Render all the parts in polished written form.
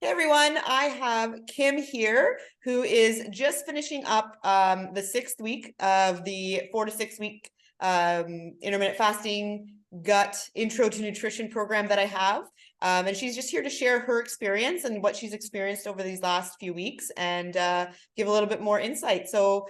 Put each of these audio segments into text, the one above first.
Hey everyone, I have Kim here, who is just finishing up the 6th week of the 4 to 6 week intermittent fasting gut intro to nutrition program that I have. And she's just here to share her experience and what she's experienced over these last few weeks and give a little bit more insight. So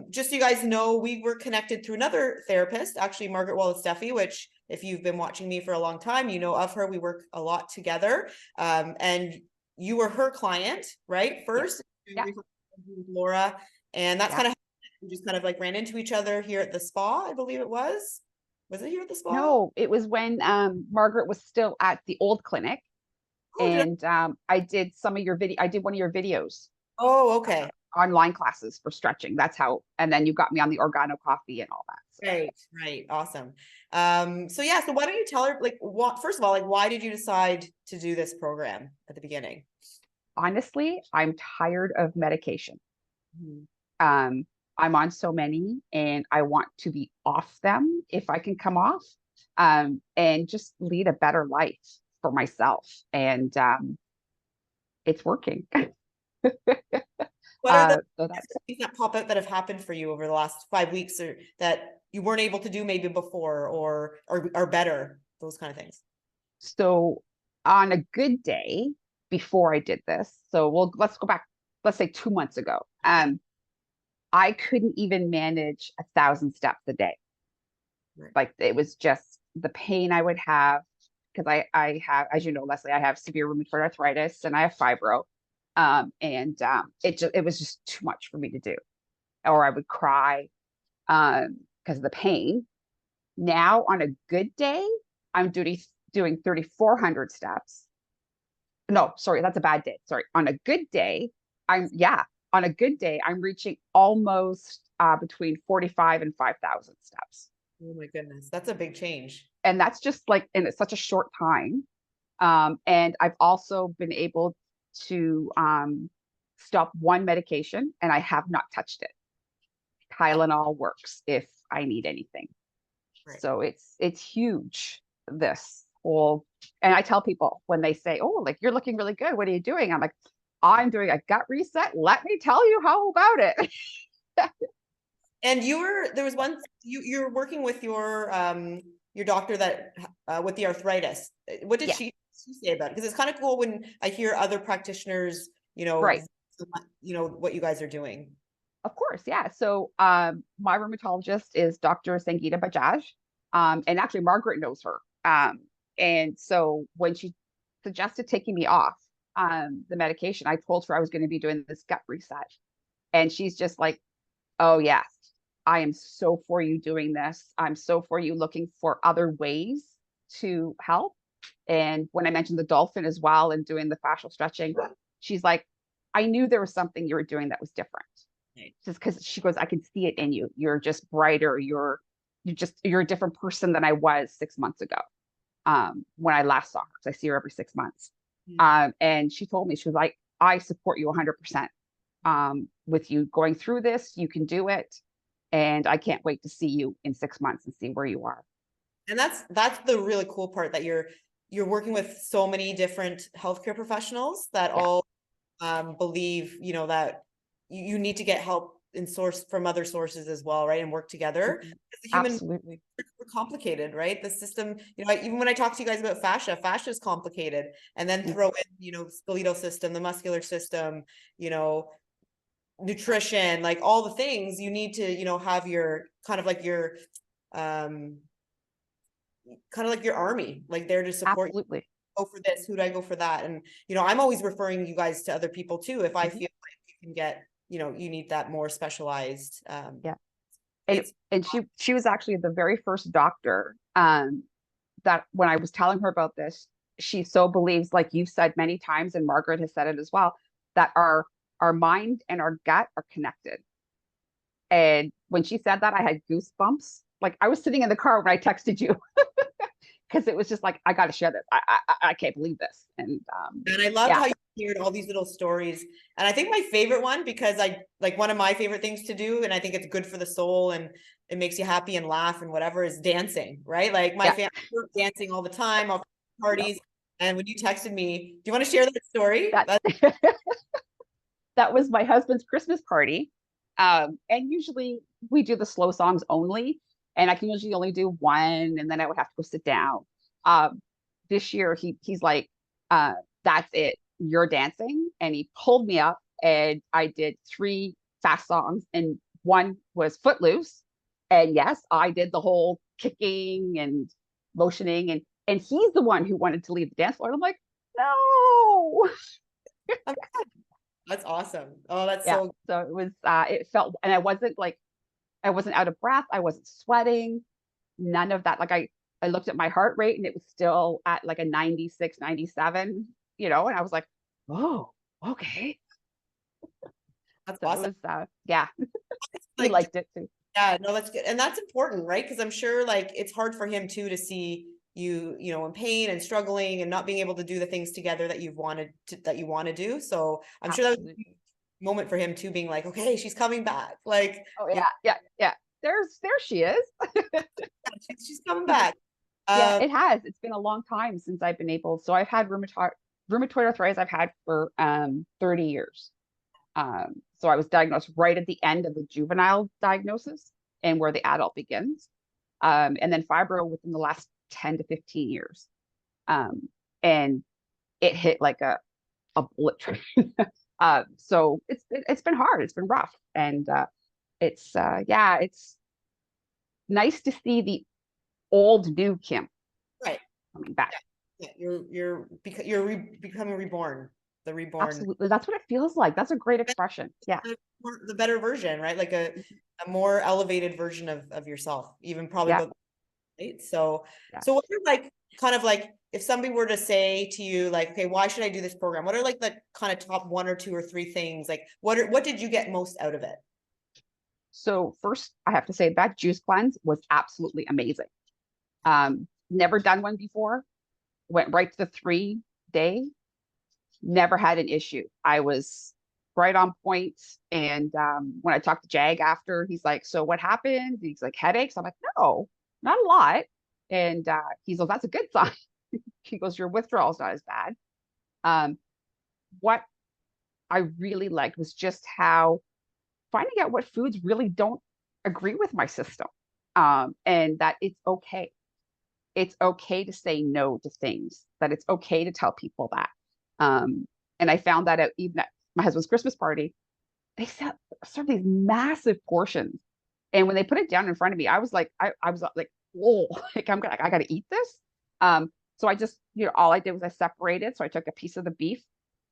just so you guys know, we were connected through another therapist, actually Margaret Wallace-Duffy, which if you've been watching me for a long time, you know of her. We work a lot together. And you were her client, right? First, Yeah. with Laura, and that's Yeah. kind of how we just kind of like ran into each other here at the spa, I believe it was. Was it here at the spa? No, it was when Margaret was still at the old clinic, Oh, did I? and I did some of your video. I did one of your videos, Oh, okay. online classes for stretching. That's how, and then you got me on the organo coffee and all that. So Right. Awesome. So yeah, so why don't you tell her, like, what, first of all, like, why did you decide to do this program at the beginning? honestly, I'm tired of medication. Mhm. Um, I'm on so many, and I want to be off them if I can come off, and just lead a better life for myself. And it's working. What are the So that's things that pop out that have happened for you over the last 5 weeks, or that you weren't able to do maybe before, or are better, those kind of things? so on a good day before I did this. So let's go back, let's say 2 months ago. Yeah. I couldn't even manage 1,000 steps a day. Right. Like it was just the pain I would have because I have, as you know, Leslie, I have severe rheumatoid arthritis and I have fibro. And it was just too much for me to do. Or I would cry because of the pain. Now on a good day, I'm doing 3,400 steps. No, sorry, that's a bad day. Sorry. On a good day, on a good day, I'm reaching almost between 45 and 5,000 steps. Oh my goodness, that's a big change. And that's just like, and it's such a short time. And I've also been able to stop one medication, and I have not touched it. Tylenol works if I need anything. Right. So it's huge, this whole, and I tell people when they say, "Oh, like you're looking really good. What are you doing?" I'm like, "I'm doing a gut reset. Let me tell you how about it." And there was one, you're working with your doctor that with the arthritis. What did Yeah, she say about it? Because it's kind of cool when I hear other practitioners, right. what you guys are doing. Of course, yeah. So my rheumatologist is Dr. Sangeeta Bajaj, and actually Margaret knows her. And so when she suggested taking me off the medication, I told her I was going to be doing this gut reset, and she's just like, "Oh yes, I am so for you doing this. I'm so for you looking for other ways to help." And when I mentioned the dolphin as well and doing the fascial stretching, she's like, "I knew there was something you were doing that was different." Right. Just because she goes, "I can see it in you. You're just brighter. You're a different person than I was 6 months ago." When I last saw her, because I see her every 6 months. Mm. And she told me, she was like, "I support you 100% with you going through this. You can do it. And I can't wait to see you in 6 months and see where you are." And that's the really cool part, that you're working with so many different healthcare professionals that Yeah. all believe, that you need to get help in source from other sources as well, right? And work together. Mhm. Because the human, Absolutely. we're complicated, right? The system, even when I talk to you guys about fascia is complicated. And then Mm. throw in, skeletal system, the muscular system, you know, nutrition, like all the things you need to, have your kind of like your um army, like there to support you. Absolutely. Go for this, who do I go for that? And I'm always referring you guys to other people too if I Mhm. feel like you can get, you need that more specialized. Yeah. And It's she was actually the very first doctor that when I was telling her about this, she so believes, like you've said many times, and Margaret has said it as well, that our mind and our gut are connected. And when she said that, I had goosebumps. Like I was sitting in the car when I texted you because it was just like, I got to share this. I can't believe this. and I loved Yeah, how you shared all these little stories. And I think my favorite one, because I like, one of my favorite things to do, and I think it's good for the soul and it makes you happy and laugh and whatever, is dancing, right? Like my yeah, family, we're dancing all the time, all yeah, parties. And when you texted me, do you want to share that story? That that was my husband's Christmas party. And usually we do the slow songs only, and I can usually only do one, and then I would have to go sit down. This year he's like, that's it, you're dancing. And he pulled me up and I did three fast songs, and one was Footloose. And yes, I did the whole kicking and motioning, and he's the one who wanted to leave the dance floor. And I'm like, no. That's awesome. Oh, that's Yeah. so So it was it felt, and I wasn't out of breath, I wasn't sweating, none of that. Like I looked at my heart rate and it was still at like a 96, 97, and I was like, oh, okay. that's So it awesome. was yeah, he Like, liked it too. yeah, no, that's good. And that's important, right? Because I'm sure like it's hard for him too to see you, in pain and struggling and not being able to do the things together that you want to do. So I'm sure that was Absolutely. a moment for him too, being like, okay, she's coming back. Like, Oh yeah, yeah, yeah. There she is. she's coming back. Yeah, Um, it has. It's been a long time since I've been able. So I've had rheumatoid arthritis I've had for 30 years. So I was diagnosed right at the end of the juvenile diagnosis and where the adult begins. And then fibro within the last 10 to 15 years. And it hit like a bullet train. So it's been hard. It's been rough. And yeah, it's nice to see the old new Kim right. coming back. Yeah, becoming reborn. The reborn, Absolutely. That's what it feels like. That's a great expression. Yeah. the better version, right? Like a more elevated version of yourself, even probably Yeah. about, right? So, Yeah. what are like kind of like if somebody were to say to you like, okay, why should I do this program? What are like the kind of top one or two or three things? Like what did you get most out of it? So first, I have to say that juice cleanse was absolutely amazing. Never done one before. Went right to the 3 day. Never had an issue. I was right on point. And when I talked to Jag after, he's like, "So what happened?" He's like, "Headaches." I'm like, "No, not a lot." And he's like, "That's a good sign." He goes, "Your withdrawal's not as bad." Um, what I really liked was just how finding out what foods really don't agree with my system, and that it's okay. It's okay to say no to things, that it's okay to tell people that. And I found that out even at my husband's Christmas party. They serve these massive portions. And when they put it down in front of me, I was like, I was like, whoa, like I gotta eat this. So I just, all I did was I separated. So I took a piece of the beef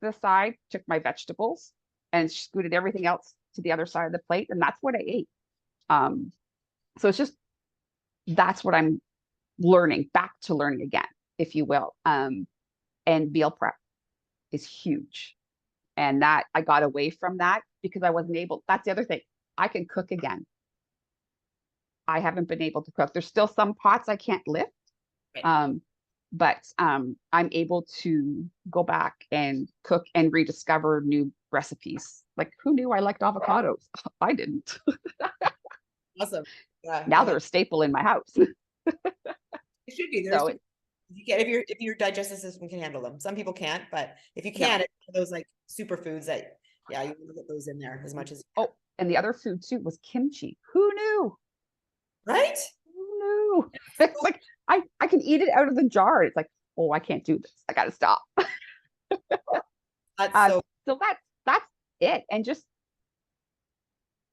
to the side, took my vegetables, and scooted everything else to the other side of the plate, and that's what I ate. Um, so it's just that's what I'm learning, back to learning again, if you will. And meal prep is huge. And that I got away from that because I wasn't able. That's the other thing. I can cook again. I haven't been able to cook. There's still some pots I can't lift. Right. I'm able to go back and cook and rediscover new recipes. Like, who knew I liked avocados? I didn't. Awesome. Yeah, Now no, they're a staple in my house. it should be. There's So you can if your digestive system can handle them. Some people can't, but if you no. can, it's one of those like superfoods that yeah, you want to get those in there as much as Oh, and the other food too was kimchi. Who knew? right? Who knew? It's like I can eat it out of the jar. It's like, oh, I can't do this. I gotta stop. That's Uh, so so that's it. And just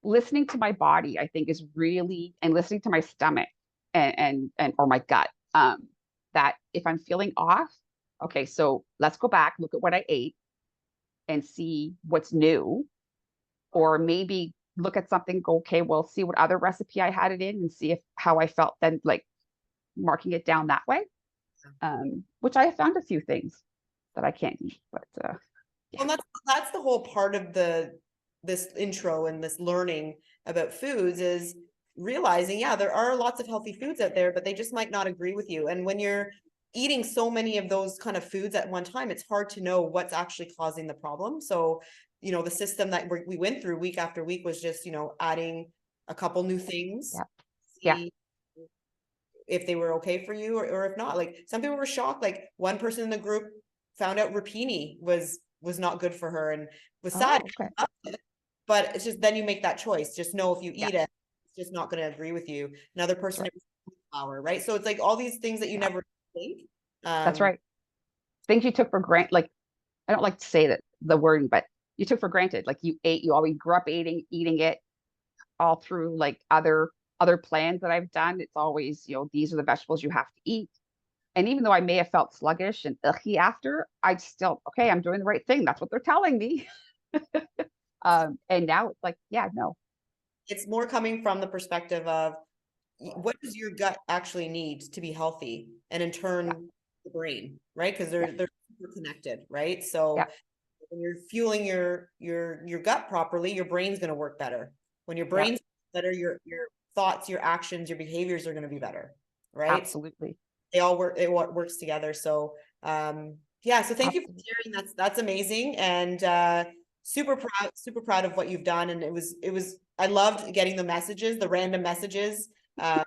listening to my body, I think, is really, and listening to my stomach and or my gut. That if I'm feeling off, okay, so let's go back, look at what I ate, and see what's new, or maybe look at something. Go, okay, well, see what other recipe I had it in, and see if how I felt. Then, like marking it down that way. Which I found a few things that I can't eat, but yeah, well, that's the whole part of this intro and this learning about foods is realizing, yeah, there are lots of healthy foods out there, but they just might not agree with you. And when you're eating so many of those kind of foods at one time, it's hard to know what's actually causing the problem. So, the system that we went through week after week was just, adding a couple new things. yeah, yeah, See if they were okay for you or if not. Like some people were shocked. Like one person in the group found out rapini was not good for her and was sad. Oh, okay. But it's just then you make that choice. Just know if you Yeah, eat it, it's just not going to agree with you. Another that's person right. it was flour, right? So it's like all these things that you Yeah, never think. that's right. Things you took for granted, like I don't like to say that the wording, but you took for granted. Like you always grew up eating it all through like other plans that I've done. It's always, these are the vegetables you have to eat. And even though I may have felt sluggish and icky after, I'd still, okay, I'm doing the right thing. That's what they're telling me. And now it's like, yeah, no, It's more coming from the perspective of what does your gut actually need to be healthy, and in yeah, turn the brain, right? Because yeah, they're super connected, right? yeah, So when you're fueling your gut properly, your brain's going to work better. When your yeah, brain's better, your thoughts, your actions, your behaviors are going to be better, right? So absolutely. they all work. It works together. So yeah. So thank you for Absolutely. sharing. That's amazing, and super proud of what you've done. And it was I loved getting the messages, the random messages throughout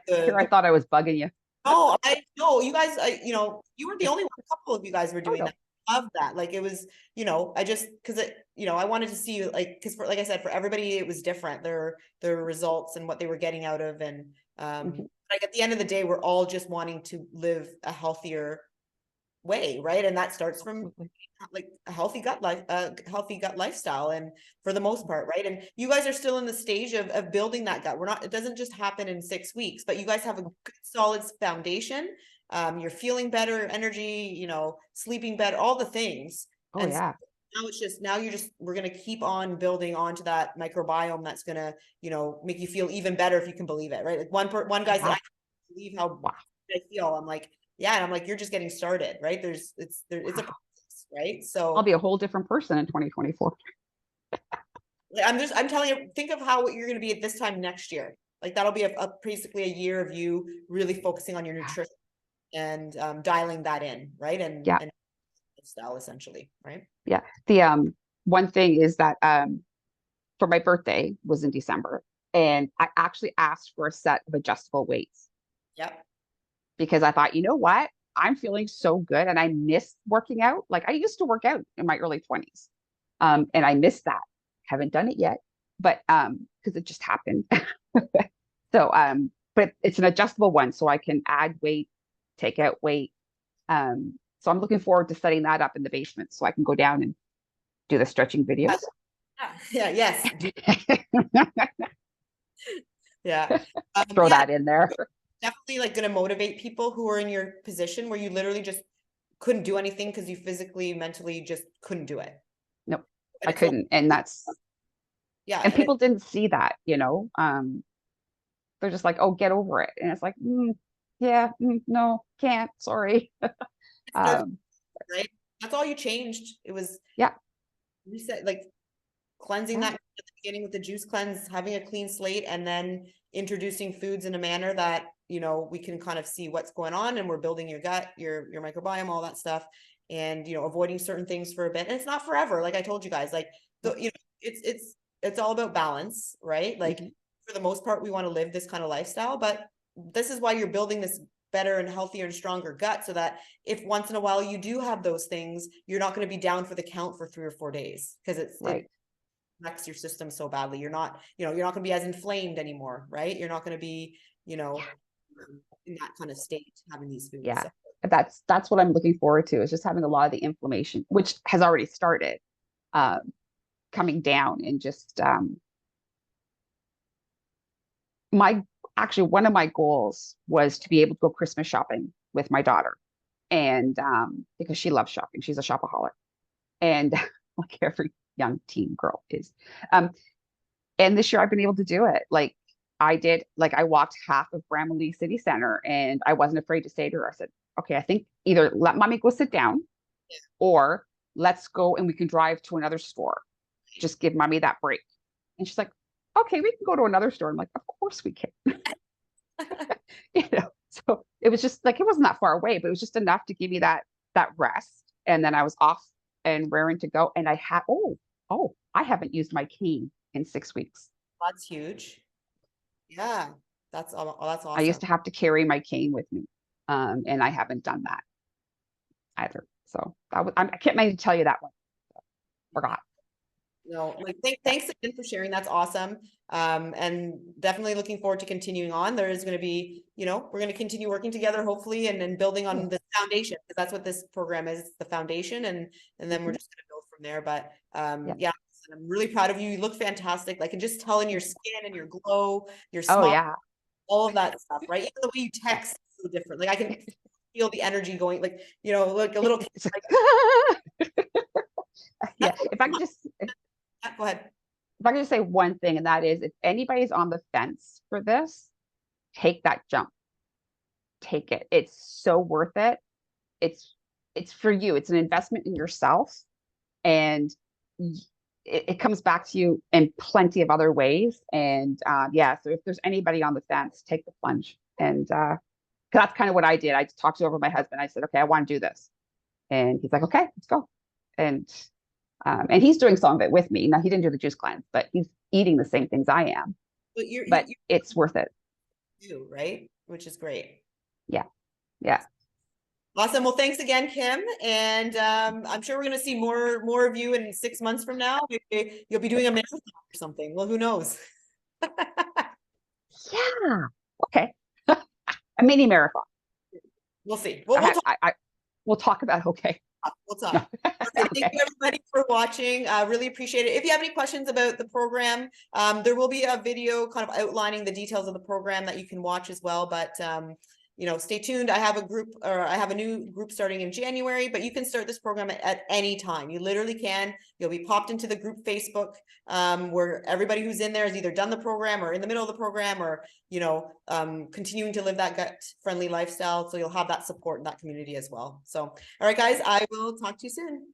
Here, I the thought I was bugging you. no, I no, you guys, you were the only one. A couple of you guys were Oh, doing no. that. I love that. Like it was, I just because I wanted to see like because for like I said, for everybody it was different. Their results and what they were getting out of, and Mhm. like at the end of the day, we're all just wanting to live a healthier way, right? And that starts from Absolutely. like a healthy gut lifestyle, and for the most part, right? And you guys are still in the stage of building that gut. We're not, it doesn't just happen in 6 weeks, but you guys have a good solid foundation. You're feeling better, energy, sleeping better, all the things. Oh, And so yeah. now we're gonna keep on building onto that microbiome that's gonna, make you feel even better if you can believe it, right? Like one guy said, I Yeah. can't believe how Wow. I feel. I'm like, yeah, and I'm like, you're just getting started, right? It's a Wow. process, right? I'll So be a whole different person in 2024. I'm telling you, think of how you're going to be at this time next year. Like that'll be basically a year of you really focusing on your Yeah. nutrition and dialing that in, right? And Yeah. lifestyle essentially, right? Yeah. The one thing is that for my birthday was in December, and I actually asked for a set of adjustable weights Yep. because I thought, you know what? I'm feeling so good and I miss working out. Like I used to work out in my early 20s. And I miss that. Haven't done it yet, but because it just happened. So but it's an adjustable one so I can add weight, take out weight. So I'm looking forward to setting that up in the basement so I can go down and do the stretching videos. Yeah. Yes. Yeah. Throw Yeah. that in there. Definitely like going to motivate people who are in your position where you literally just couldn't do anything because you physically, mentally just couldn't do it. Nope, And I it's okay. couldn't. And that's, Yeah. and And people didn't see that, they're just like, oh, get over it. And it's like, yeah, no, can't, sorry. it starts, Um, right? That's all you changed. It was yeah, reset, like cleansing yeah, that at the beginning with the juice cleanse, having a clean slate, and then introducing foods in a manner that, we can kind of see what's going on, and we're building your gut, your microbiome, all that stuff, and, avoiding certain things for a bit. And it's not forever. Like I told you guys, like no, it's all about balance, right? Like mhm, for the most part, we want to live this kind of lifestyle, but this is why you're building this better and healthier and stronger gut, so that if once in a while you do have those things, you're not going to be down for the count for 3 or 4 days, because it right. affects your system so badly. You're not going to be as inflamed anymore, right? You're not going to be, you Yeah, know, in that kind of state having these foods. yeah. So That's what I'm looking forward to is just having a lot of the inflammation, which has already started um, coming down and just my actually one of my goals was to be able to go Christmas shopping with my daughter. And because she loves shopping, she's a shopaholic. And like every young teen girl is. Um, and this year I've been able to do it. Like I did, like I walked half of Bramalea City Center and I wasn't afraid to say to her, I said, okay, I think either let mommy go sit down or let's go and we can drive to another store. Just give mommy that break. And she's like, okay, we can go to another store. I'm like, of course we can. So it was just like it wasn't that far away, but it was just enough to give me that rest. And then I was off and raring to go. And I had I haven't used my cane in 6 weeks. that's huge. Yeah. That's that's I awesome. used to have to carry my cane with me, and I haven't done that either. So I can't maybe tell you that one. Forgot. No, like Yeah. thanks again for sharing. That's awesome. And definitely looking forward to continuing on. There is going to be, you know, we're going to continue working together, hopefully, and building on the foundation, because that's what this program is. It's the foundation, and then we're just going to build from there. But Yeah. yeah, I'm really proud of you. You look fantastic. I can just tell in your skin and your glow, your Oh smile, yeah. all of that stuff, right? Even the way you Yeah. text is so different. Like I can feel the energy going, like, you know, like a little kid, It's like, like, yeah. If I could just go ahead. if I could just say one thing, and that is if anybody's on the fence for this, take that jump. Take it. It's so worth it. It's it's for you. It's an investment in yourself, and it comes back to you in plenty of other ways. And yeah, so if there's anybody on the fence, take the plunge. And 'cause that's kind of what I did. I talked over my husband. I said, okay, I want to do this, and he's like, okay, let's go. And he's doing some of it with me. Now he didn't do the juice cleanse, but he's eating the same things I am. But But it's worth it. you, right? Which is great. Yeah, yeah. Awesome. Well, thanks again, Kim. And I'm sure we're going to see more of you in 6 months from now. Maybe you'll be doing a marathon or something. Well, who knows? Yeah. Okay. A mini marathon. We'll see. We'll talk. We'll talk about okay. We'll talk. Okay, thank Okay. you everybody for watching. Really appreciate it. If you have any questions about the program, there will be a video kind of outlining the details of the program that you can watch as well. But you know, stay tuned. I have a new group starting in January, but you can start this program at any time. You literally can. You'll be popped into the group Facebook, where everybody who's in there has either done the program or in the middle of the program, or, you know, continuing to live that gut-friendly lifestyle. So you'll have that support in that community as well. So, all right, guys, I will talk to you soon.